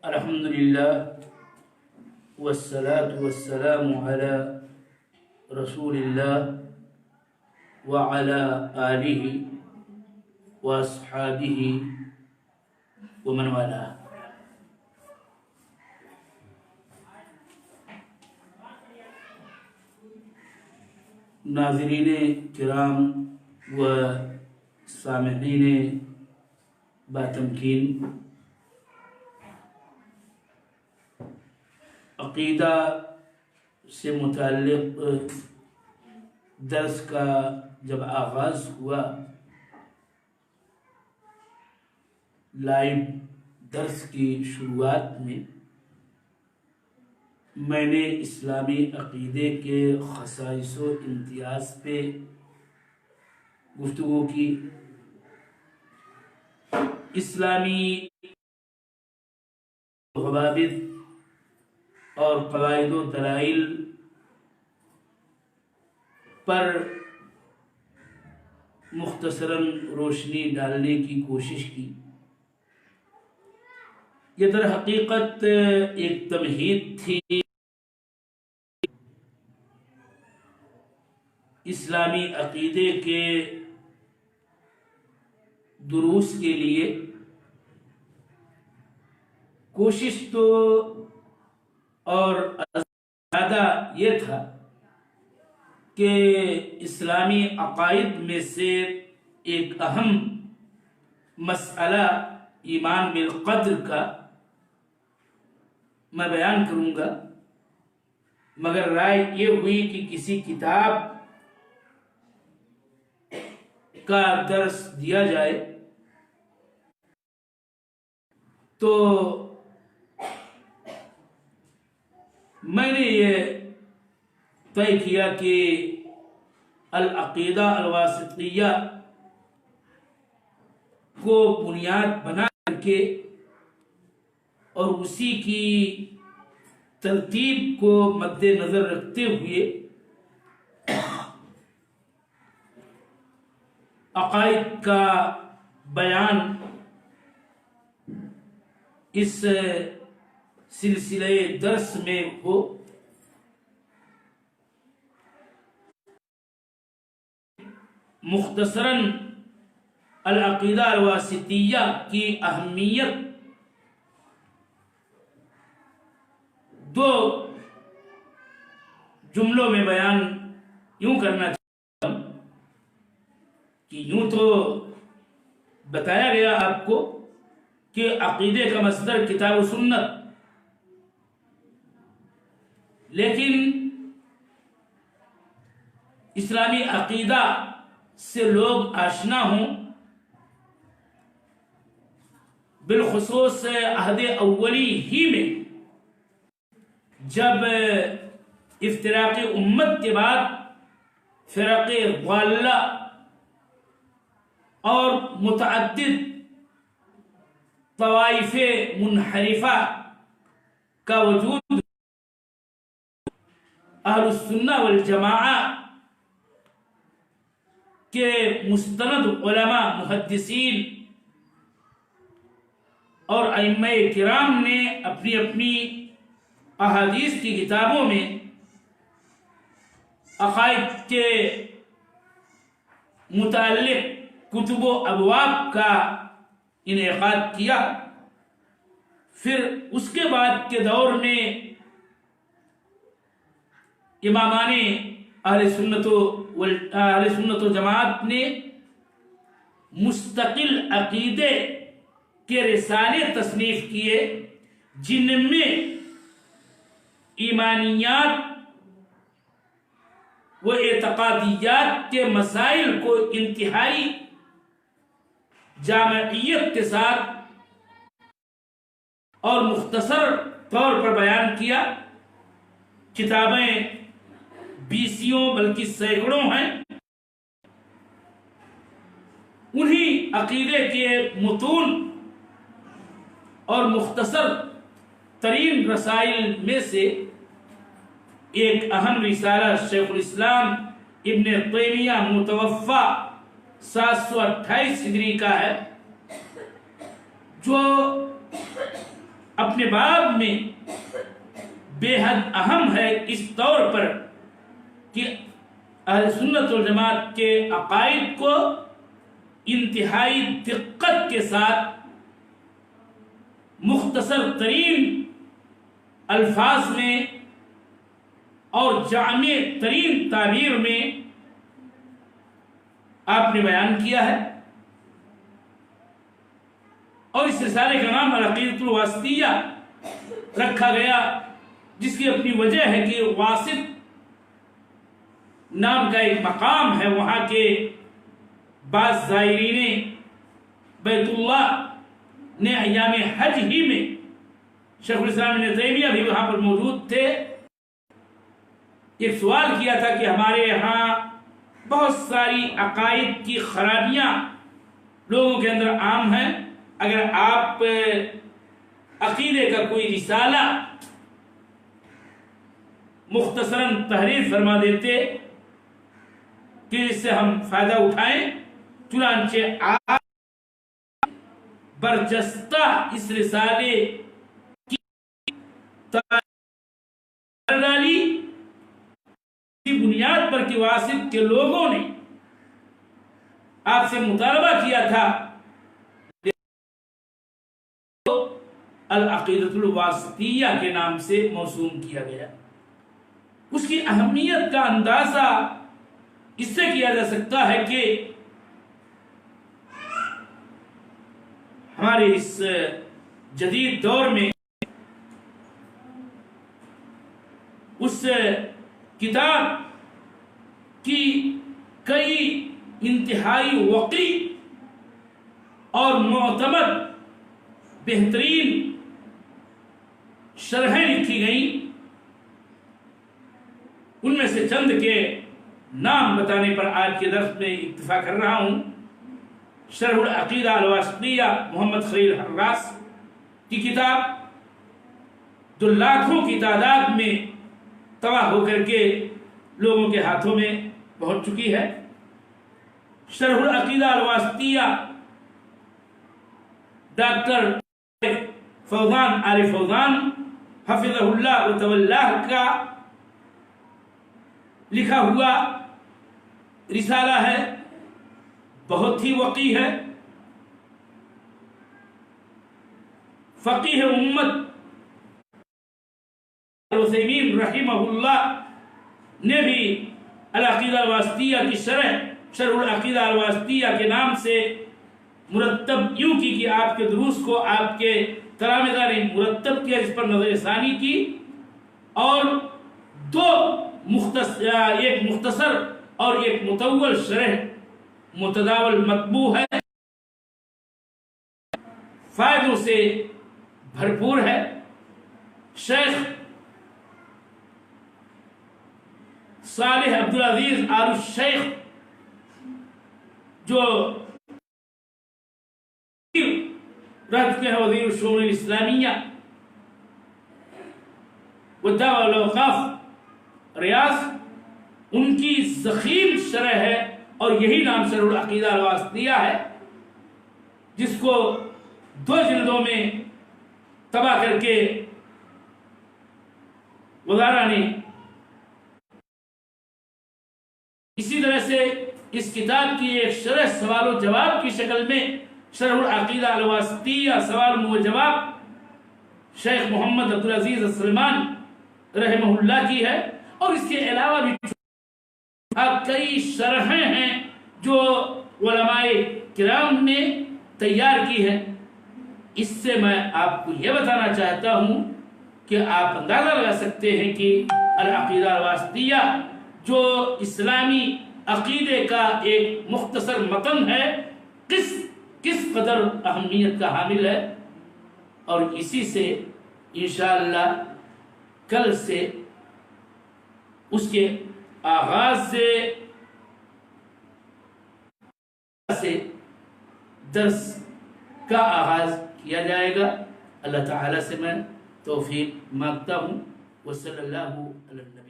الحمد لله والصلاة والسلام على رسول الله وعلى آله وأصحابه ومن والاه. ناظرین کرام و سامعین باتمکین، عقیدہ سے متعلق درس کا جب آغاز ہوا، لائیو درس کی شروعات میں نے اسلامی عقیدے کے خصائص و امتیاز پہ گفتگو کی. اسلامی ضوابط اور قواعد و دلائل پر مختصراً روشنی ڈالنے کی کوشش کی. یہ در حقیقت ایک تمہید تھی اسلامی عقیدے کے دروس کے لیے. کوشش تو اور زیادہ یہ تھا کہ اسلامی عقائد میں سے ایک اہم مسئلہ ایمان بالقدر کا میں بیان کروں گا، مگر رائے یہ ہوئی کہ کسی کتاب کا درس دیا جائے. تو میں نے یہ طے کیا کہ العقیدہ الواسطیہ کو بنیاد بنا کر کے اور اسی کی ترتیب کو مد نظر رکھتے ہوئے عقائد کا بیان اس سلسلے درس میں ہو. مختصراً العقیدہ الواسطیہ کی اہمیت دو جملوں میں بیان یوں کرنا چاہتا ہوں کہ یوں تو بتایا گیا آپ کو کہ عقیدے کا مصدر کتاب و سنت، لیکن اسلامی عقیدہ سے لوگ آشنا ہوں، بالخصوص عہد اولی ہی میں جب افتراق امت کے بعد فرق ضالہ اور متعدد طوائف منحرفہ کا وجود، اہل السنہ والجماعہ کے مستند علماء، محدثین اور ائمہ کرام نے اپنی اپنی احادیث کی کتابوں میں عقائد کے متعلق کتب و ابواب کا انعقاد کیا. پھر اس کے بعد کے دور میں امامان اہل سنت و جماعت نے مستقل عقیدے کے رسالے تصنیف کیے، جن میں ایمانیات و اعتقادیات کے مسائل کو انتہائی جامعیت کے ساتھ اور مختصر طور پر بیان کیا. کتابیں بیسیوں بلکہ سینکڑوں ہیں. انہی عقیدے کے متون اور مختصر ترین رسائل میں سے ایک اہم رسالہ شیخ الاسلام ابن تیمیہ متوفی 728 ہجری کا ہے، جو اپنے باب میں بے حد اہم ہے اس طور پر کہ اہل سنت والجماعت کے عقائد کو انتہائی دقت کے ساتھ مختصر ترین الفاظ میں اور جامع ترین تعبیر میں آپ نے بیان کیا ہے، اور اس رسالے کا نام العقیدۃ الواسطیہ رکھا گیا، جس کی اپنی وجہ ہے کہ واسط نام کا ایک مقام ہے، وہاں کے بعض زائرین بیت اللہ نے ایام حج ہی میں، شیخ الاسلام ابن تیمیہ بھی وہاں پر موجود تھے، ایک سوال کیا تھا کہ ہمارے یہاں بہت ساری عقائد کی خرابیاں لوگوں کے اندر عام ہیں، اگر آپ عقیدے کا کوئی رسالہ مختصراً تحریر فرما دیتے کہ اس سے ہم فائدہ اٹھائیں۔ چنانچہ آپ برجستہ اس رسالے کی ڈالی، بنیاد پر کہ واسط کے لوگوں نے آپ سے مطالبہ کیا تھا العقیدۃ الواسطیہ کے نام سے موسوم کیا گیا۔ اس کی اہمیت کا اندازہ اس سے کیا جا سکتا ہے کہ ہمارے اس جدید دور میں اس کتاب کی کئی انتہائی وقی اور معتمد بہترین شرحیں لکھی گئیں، ان میں سے چند کے نام بتانے پر آج کے درس میں اکتفا کر رہا ہوں۔ شرح العقیدہ الواسطیہ محمد خلیل حراس کی کتاب، جو لاکھوں کی تعداد میں تباہ ہو کر کے لوگوں کے ہاتھوں میں پہنچ چکی ہے۔ شرح العقیدہ الواسطیہ ڈاکٹر فوزان آل فوزان حفظہ اللہ و تولاہ کا لکھا ہوا رسالہ ہے، بہت ہی وقی ہے۔ فقیہ امت عثیمین رحمہ اللہ نے بھی العقیدہ الواسطیہ کی شرح العقیدہ الواسطیہ کے نام سے مرتب یوں کی کہ آپ کے دروس کو آپ کے تلامذہ نے مرتب کیا، جس پر نظر ثانی کی، اور ایک مختصر اور ایک مطول شرح متداول مطبوع ہے، فائدوں سے بھرپور ہے۔ شیخ صالح عبدالعزیز آل الشیخ جو رہ چکے ہیں وزیر الشؤون الاسلامیہ والدعوہ والاوقاف ریاض، ان کی ضخیم شرح ہے، اور یہی نام شرح العقیدہ الواسطیہ ہے، جس کو 2 جلدوں میں تباہ کر کے وزارہ نے اسی طرح سے اس کتاب کی ایک شرح سوال و جواب کی شکل میں شرح العقیدہ الواسطیہ سوال و جواب شیخ محمد عبدالعزیز السلمان رحمہ اللہ کی ہے، اور اس کے علاوہ بھی کئی شرحیں ہیں جو علماء کرام نے تیار کی ہے۔ اس سے میں آپ کو یہ بتانا چاہتا ہوں کہ آپ اندازہ لگا سکتے ہیں کہ العقیدہ الواسطیہ جو اسلامی عقیدے کا ایک مختصر متن ہے، کس قدر اہمیت کا حامل ہے، اور اسی سے انشاءاللہ کل سے اس کے آغاز سے درس کا آغاز کیا جائے گا۔ اللہ تعالی سے میں توفیق مانگتا ہوں۔ وصلی اللہ علیہ وسلم۔